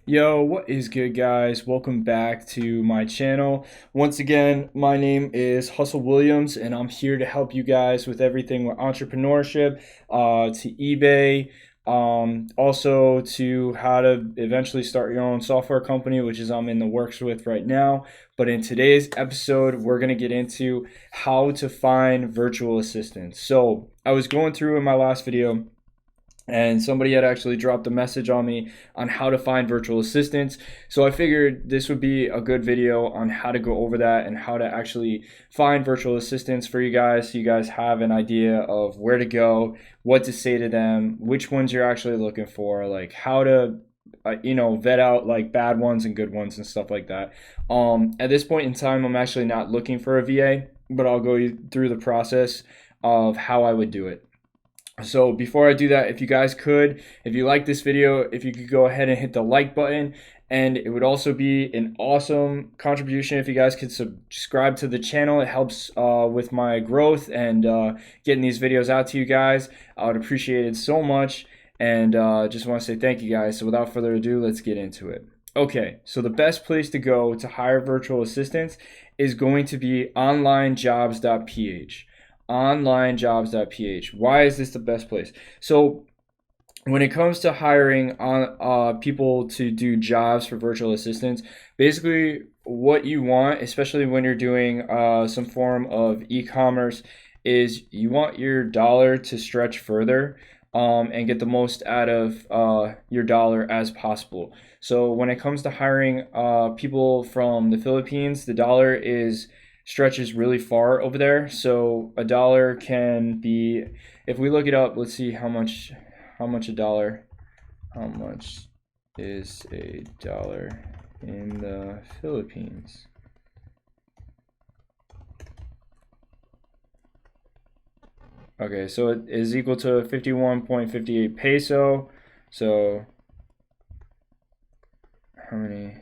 Yo, what is good, guys? Welcome back to my channel. Once again, my name is Hustle Williams, and I'm here to help you guys with everything with entrepreneurship, to eBay, also to how to eventually start your own software company, which is I'm in the works with right now. But in today's episode, we're gonna get into how to find virtual assistants. So I was going through in my last video, and somebody had actually dropped a message on me on how to find virtual assistants. So I figured this would be a good video on how to go over that and how to actually find virtual assistants for you guys, so you guys have an idea of where to go, what to say to them, which ones you're actually looking for, like how to vet out like bad ones and good ones and stuff like that. At this point in time, I'm actually not looking for a VA, but I'll go through the process of how I would do it. So before I do that, if you like this video, if you could go ahead and hit the like button, and it would also be an awesome contribution if you guys could subscribe to the channel. It helps with my growth and getting these videos out to you guys. I would appreciate it so much, and just want to say thank you guys. So without further ado, let's get into it. Okay, so the best place to go to hire virtual assistants is going to be onlinejobs.ph. Onlinejobs.ph. Why is this the best place? So when it comes to hiring on people to do jobs for virtual assistants, basically what you want, especially when you're doing some form of e-commerce, is you want your dollar to stretch further, and get the most out of your dollar as possible. So when it comes to hiring people from the Philippines, the dollar stretches really far over there. So a dollar can be, if we look it up, let's see how much a dollar, how much is a dollar in the Philippines? Okay, so it is equal to 51.58 peso. So how many?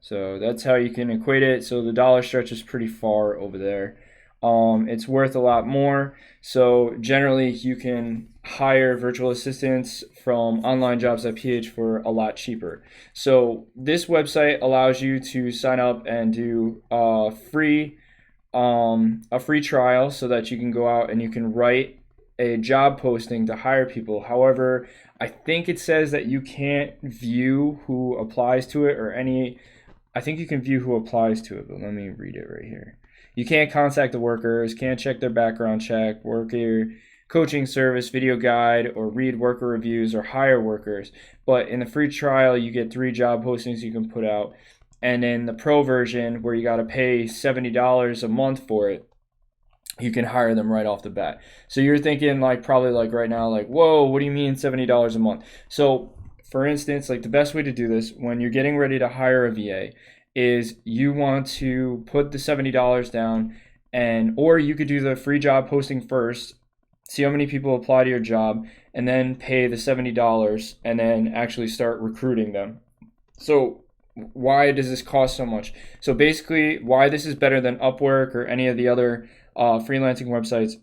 So that's how you can equate it. So the dollar stretches pretty far over there. It's worth a lot more. So generally you can hire virtual assistants from onlinejobs.ph for a lot cheaper. So this website allows you to sign up and do a free trial, so that you can go out and you can write a job posting to hire people. However, I think it says that you can't view who applies to it, or any, I think you can view who applies to it, but let me read it right here. You can't contact the workers, can't check their background check, worker coaching service, video guide, or read worker reviews or hire workers. But in the free trial, you get 3 job postings you can put out. And in the pro version, where you got to pay $70 a month for it, you can hire them right off the bat. So you're thinking like probably like right now, like, whoa, what do you mean $70 a month? So for instance, like the best way to do this when you're getting ready to hire a VA is you want to put the $70 down, or you could do the free job posting first, see how many people apply to your job, and then pay the $70 and then actually start recruiting them. So why does this cost so much? So basically, why this is better than Upwork or any of the other freelancing websites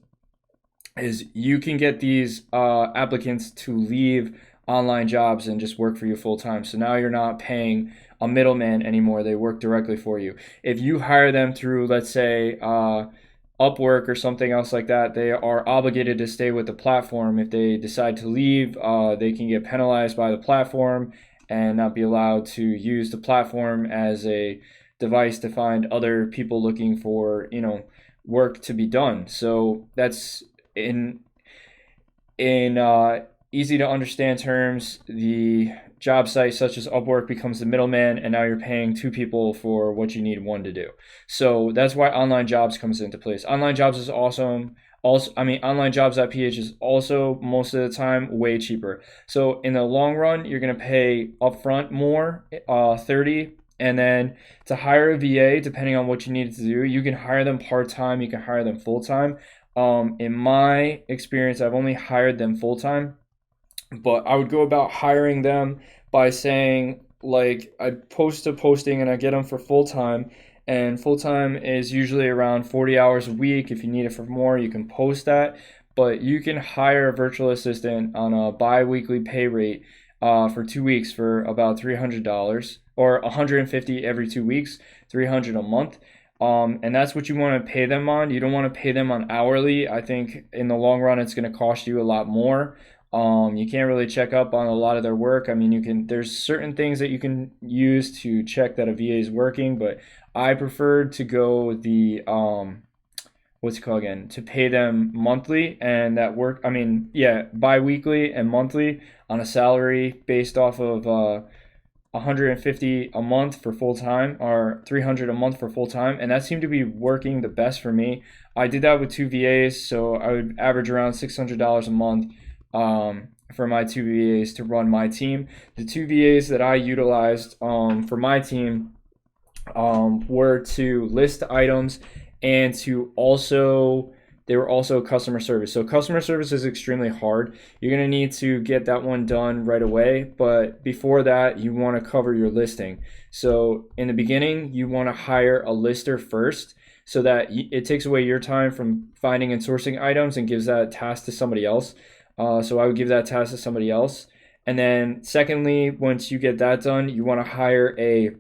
is you can get these applicants to leave online jobs and just work for you full time. So now you're not paying a middleman anymore. They work directly for you. If you hire them through, let's say, Upwork or something else like that, they are obligated to stay with the platform. If they decide to leave, they can get penalized by the platform and not be allowed to use the platform as a device to find other people looking for, work to be done. So that's in easy to understand terms. The job site such as Upwork becomes the middleman, and now you're paying 2 people for what you need 1 to do. So that's why online jobs comes into place. Online jobs is awesome. Also, onlinejobs.ph is also most of the time way cheaper. So in the long run, you're gonna pay upfront more, 30, and then to hire a VA, depending on what you need to do, you can hire them part-time, you can hire them full-time. In my experience, I've only hired them full-time, but I would go about hiring them by saying, like, I post a posting and I get them for full-time, and full-time is usually around 40 hours a week. If you need it for more, you can post that, but you can hire a virtual assistant on a bi-weekly pay rate for 2 weeks for about $300, or $150 every 2 weeks, $300 a month. And that's what you want to pay them on. You don't want to pay them on hourly. I think in the long run, it's going to cost you a lot more. You can't really check up on a lot of their work. I mean, there's certain things that you can use to check that a VA is working, but I prefer to go the, what's it called again? To pay them monthly, and that work, I mean, yeah, bi-weekly and monthly on a salary based off of, $150 a month for full time, or $300 a month for full time, and that seemed to be working the best for me. I did that with 2 VAs, so I would average around $600 a month for my 2 VAs to run my team. The 2 VAs that I utilized for my team were to list items and to also. They were also customer service. So customer service is extremely hard. You're going to need to get that one done right away. But before that, you want to cover your listing. So in the beginning, you want to hire a lister first, so that it takes away your time from finding and sourcing items and gives that task to somebody else. So I would give that task to somebody else. And then secondly, once you get that done, you want to hire a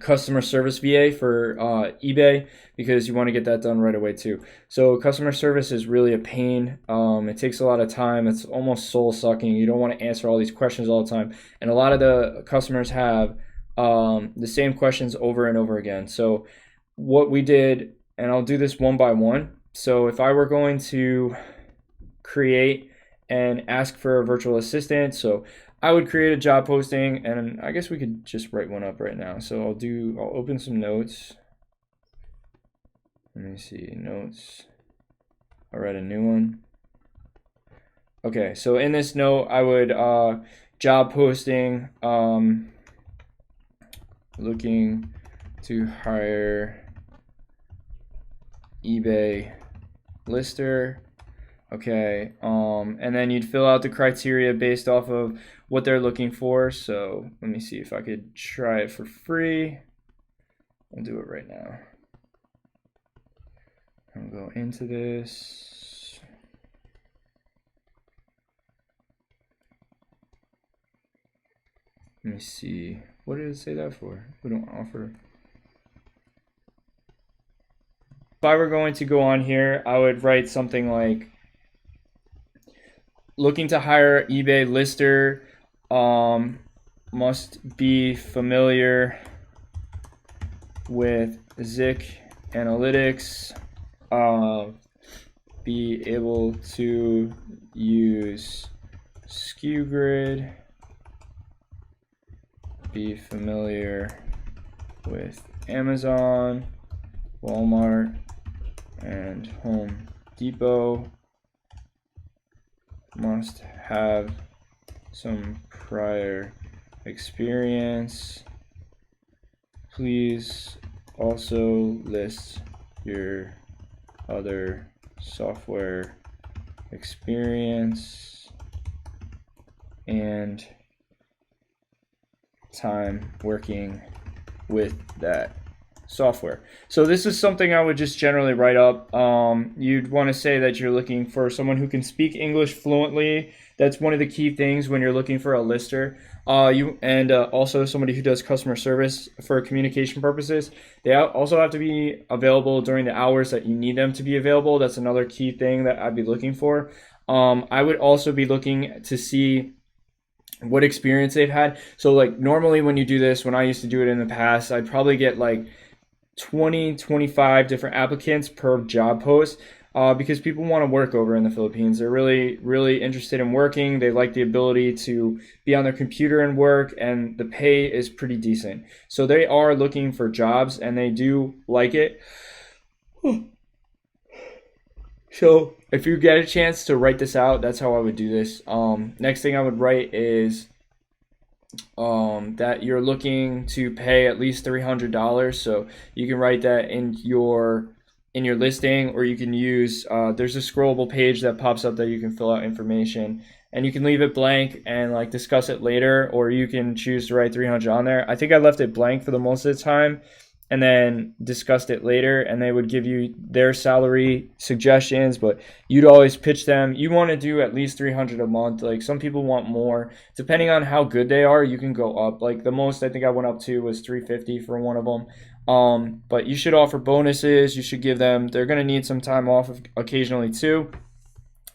customer service VA for eBay, because you want to get that done right away too. So customer service is really a pain. It takes a lot of time. It's almost soul sucking. You don't want to answer all these questions all the time, and a lot of the customers have the same questions over and over again. So what we did, and I'll do this one by one. So if I were going to create and ask for a virtual assistant, so I would create a job posting, and I guess we could just write one up right now. So I'll open some notes. Let me see, notes. I'll write a new one. Okay, so in this note, I would job posting, looking to hire eBay lister. Okay, and then you'd fill out the criteria based off of what they're looking for. So let me see if I could try it for free. I'll do it right now. I'll go into this. Let me see. What did it say that for? We don't offer. If I were going to go on here, I would write something like, looking to hire eBay lister, must be familiar with Zik analytics, be able to use SKU grid, be familiar with Amazon, Walmart, and Home Depot, must have some prior experience. Please also list your other software experience and time working with that software. So this is something I would just generally write up. You'd want to say that you're looking for someone who can speak English fluently. That's one of the key things when you're looking for a lister. Also somebody who does customer service for communication purposes. They also have to be available during the hours that you need them to be available. That's another key thing that I'd be looking for. I would also be looking to see what experience they've had. So like normally when you do this, when I used to do it in the past, I'd probably get like 20-25 different applicants per job post, because people want to work over in the Philippines. They're really interested in working. They like the ability to be on their computer and work, and the pay is pretty decent. So they are looking for jobs, and they do like it. So if you get a chance to write this out, that's how I would do this. Next thing I would write is that you're looking to pay at least $300. So you can write that in your listing, or you can use there's a scrollable page that pops up that you can fill out information, and you can leave it blank and like discuss it later, or you can choose to write 300 on there. I think I left it blank for the most of the time, and then discussed it later, and they would give you their salary suggestions, but you'd always pitch them. You want to do at least 300 a month. Like some people want more. Depending on how good they are, you can go up. Like the most I think I went up to was 350 for one of them. But you should offer bonuses. You should give them, they're going to need some time off occasionally too.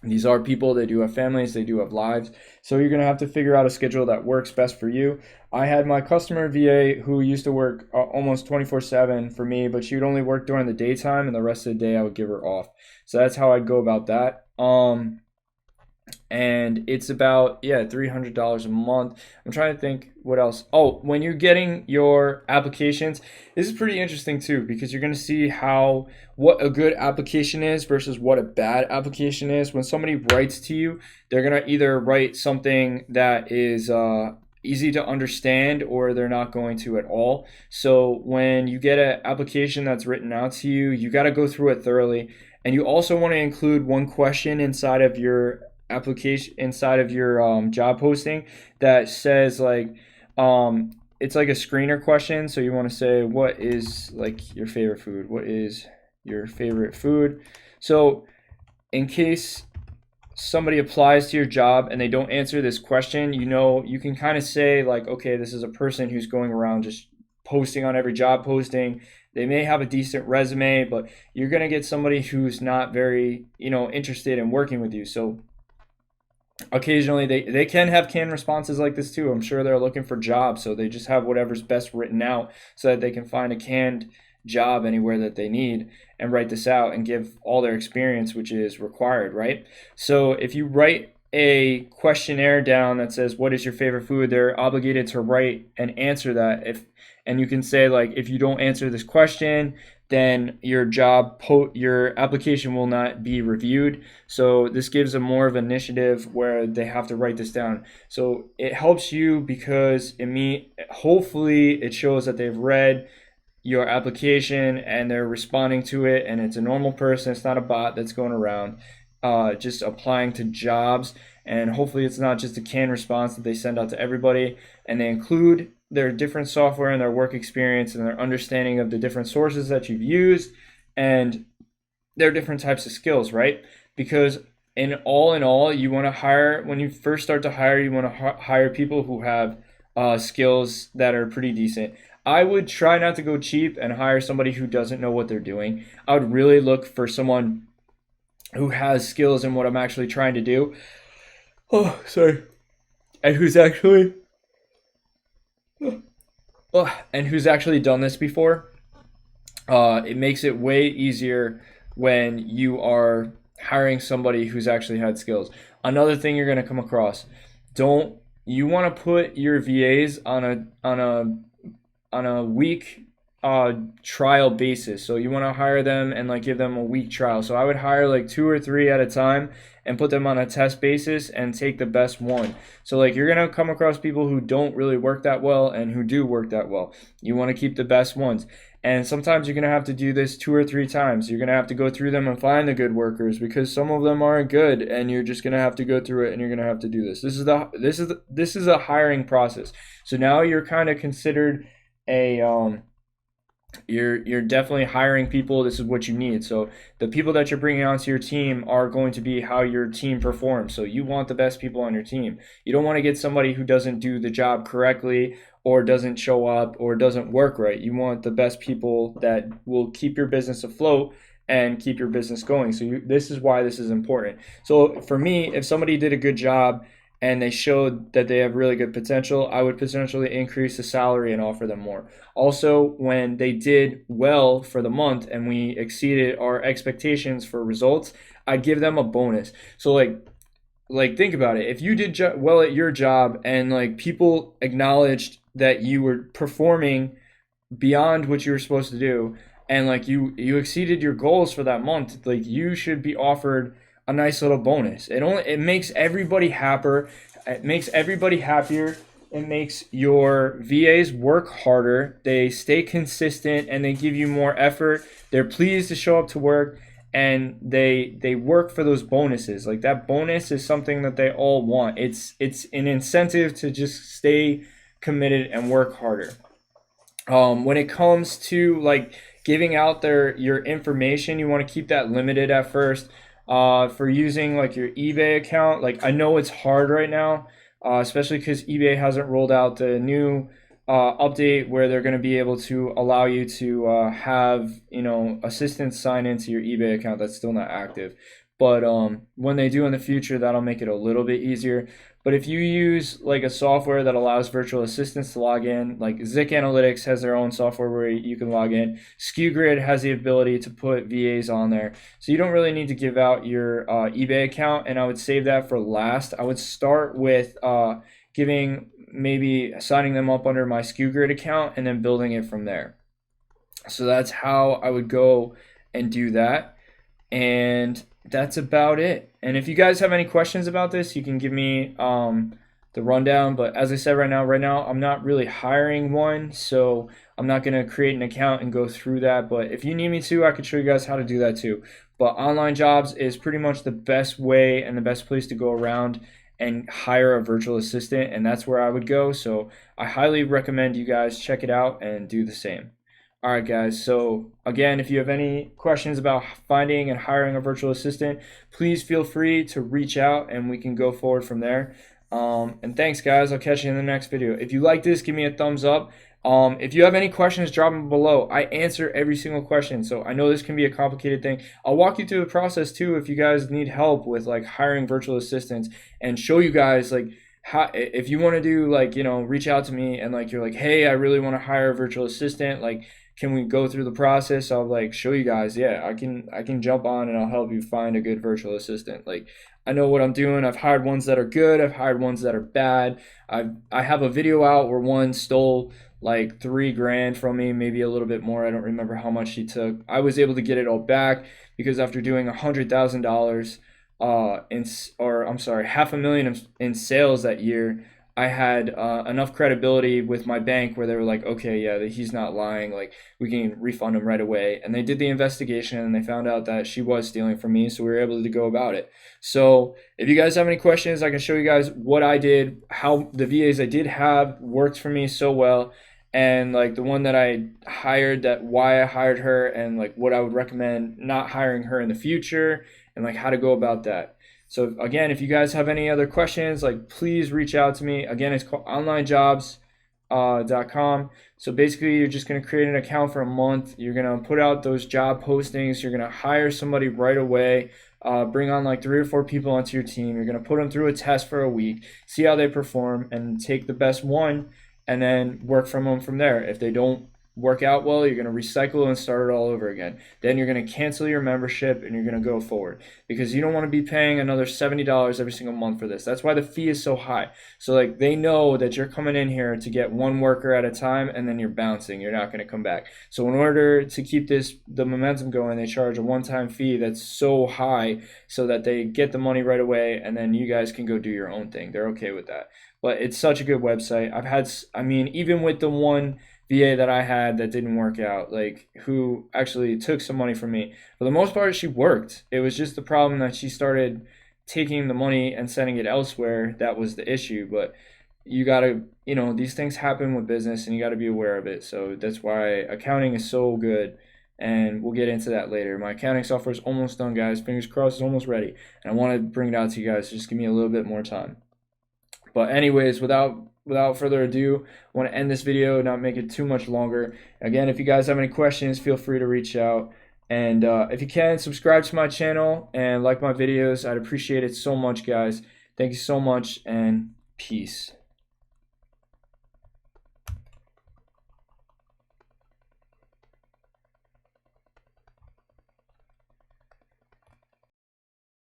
These are people, they do have families, they do have lives. So you're going to have to figure out a schedule that works best for you. I had my customer VA who used to work almost 24/7 for me, but she would only work during the daytime, and the rest of the day I would give her off. So that's how I'd go about that. And it's about, yeah, $300 a month. I'm trying to think what else. Oh, when you're getting your applications, this is pretty interesting too, because you're going to see what a good application is versus what a bad application is. When somebody writes to you, they're going to either write something that is easy to understand, or they're not going to at all. So when you get an application that's written out to you, you got to go through it thoroughly. And you also want to include one question inside of your application, inside of your job posting, that says like it's like a screener question. So you want to say, what is like your favorite food? What is your favorite food? So in case somebody applies to your job and they don't answer this question, you can kind of say like, okay, this is a person who's going around just posting on every job posting. They may have a decent resume, but you're going to get somebody who's not very, interested in working with you. So occasionally they can have canned responses like this too. I'm sure they're looking for jobs, so they just have whatever's best written out so that they can find a canned job anywhere that they need and write this out and give all their experience, which is required, right? So if you write a questionnaire down that says, what is your favorite food, they're obligated to write and answer that. And you can say like, if you don't answer this question, then your application will not be reviewed. So this gives them more of an initiative where they have to write this down. So it helps you because hopefully it shows that they've read your application and they're responding to it, and it's a normal person. It's not a bot that's going around just applying to jobs. And hopefully it's not just a canned response that they send out to everybody, and they include their different software and their work experience and their understanding of the different sources that you've used and their different types of skills, right? Because in all, you want to hire, when you first start to hire, you want to hire people who have skills that are pretty decent. I would try not to go cheap and hire somebody who doesn't know what they're doing. I would really look for someone who has skills in what I'm actually trying to do. Oh, sorry. And who's actually done this before. It makes it way easier when you are hiring somebody who's actually had skills. Another thing you're going to come across, you want to put your VAs on a week trial basis. So you want to hire them and like give them a week trial. So I would hire like 2 or 3 at a time and put them on a test basis and take the best one. So like you're going to come across people who don't really work that well and who do work that well. You want to keep the best ones. And sometimes you're going to have to do this 2 or 3 times. You're going to have to go through them and find the good workers because some of them aren't good, and you're just going to have to go through it and you're going to have to do this. This is a hiring process. So now you're kind of considered you're definitely hiring people. This is what you need. So the people that you're bringing onto your team are going to be how your team performs. So you want the best people on your team. You don't want to get somebody who doesn't do the job correctly or doesn't show up or doesn't work right. You want the best people that will keep your business afloat and keep your business going. So this is why this is important. So for me, if somebody did a good job and they showed that they have really good potential, I would potentially increase the salary and offer them more. Also, when they did well for the month and we exceeded our expectations for results, I'd give them a bonus. So like think about it. If you did well at your job and like people acknowledged that you were performing beyond what you were supposed to do, and like you exceeded your goals for that month, like you should be offered a nice little bonus. It makes everybody happier. It makes everybody happier. It makes your VAs work harder. They stay consistent and they give you more effort. They're pleased to show up to work, and they work for those bonuses. Like that bonus is something that they all want. It's an incentive to just stay committed and work harder. When it comes to like giving out your information, you want to keep that limited at first. For using like your eBay account, like I know it's hard right now, especially because eBay hasn't rolled out the new update where they're going to be able to allow you to have assistants sign into your eBay account that's still not active. But when they do in the future, that'll make it a little bit easier. But if you use like a software that allows virtual assistants to log in, like Zik Analytics has their own software where you can log in. SKewGrid has the ability to put VAs on there. So you don't really need to give out your eBay account, and I would save that for last. I would start with maybe signing them up under my SKewGrid account and then building it from there. So that's how I would go and do that. And that's about it. And if you guys have any questions about this, you can give me the rundown. But as I said, right now I'm not really hiring one, so I'm not going to create an account and go through that. But if you need me to, I could show you guys how to do that too. But Onlinejobs is pretty much the best way and the best place to go around and hire a virtual assistant, and that's where I would go. So I highly recommend you guys check it out and do the same. All right, guys. So again, if you have any questions about finding and hiring a virtual assistant, please feel free to reach out and we can go forward from there. And thanks, guys. I'll catch you in the next video. If you like this, give me a thumbs up. If you have any questions, drop them below. I answer every single question. So I know this can be a complicated thing. I'll walk you through the process too if you guys need help with like hiring virtual assistants, and show you guys like how, if you want to do like, reach out to me and like you're like, hey, I really want to hire a virtual assistant, like can we go through the process? I'll like show you guys, yeah, I can jump on and I'll help you find a good virtual assistant. Like I know what I'm doing. I've hired ones that are good, I've hired ones that are bad. I have a video out where one stole like $3,000 from me, maybe a little bit more. I don't remember how much she took. I was able to get it all back because after doing $100,000 $500,000 in sales that year, I had enough credibility with my bank where they were like, okay, yeah, he's not lying. Like we can refund him right away. And they did the investigation and they found out that she was stealing from me. So we were able to go about it. So if you guys have any questions, I can show you guys what I did, how the VAs I did have worked for me so well. And like the one that I hired, that why I hired her, and like what I would recommend not hiring her in the future, and like how to go about that. So again, if you guys have any other questions, like please reach out to me. Again, it's called onlinejobs.com. So basically you're just going to create an account for a month. You're going to put out those job postings. You're going to hire somebody right away. Bring on like 3 or 4 people onto your team. You're going to put them through a test for a week, see how they perform, and take the best one and then work from them from there. If they don't work out well, you're going to recycle and start it all over again. Then you're going to cancel your membership and you're going to go forward, because you don't want to be paying another $70 every single month for this. That's why the fee is so high. So like they know that you're coming in here to get one worker at a time and then you're bouncing. You're not going to come back. So in order to keep the momentum going, they charge a one-time fee that's so high so that they get the money right away and then you guys can go do your own thing. They're okay with that. But it's such a good website. Even with the one VA that I had that didn't work out, like who actually took some money from me, for the most part she worked. It was just the problem that she started taking the money and sending it elsewhere. That was the issue. But you gotta, these things happen with business and you gotta be aware of it. So that's why accounting is so good, and we'll get into that later. My accounting software is almost done, guys. Fingers crossed, it's almost ready, and I want to bring it out to you guys. So just give me a little bit more time. But anyways, without further ado, I want to end this video, not make it too much longer. Again, if you guys have any questions, feel free to reach out. And if you can, subscribe to my channel and like my videos. I'd appreciate it so much, guys. Thank you so much, and peace.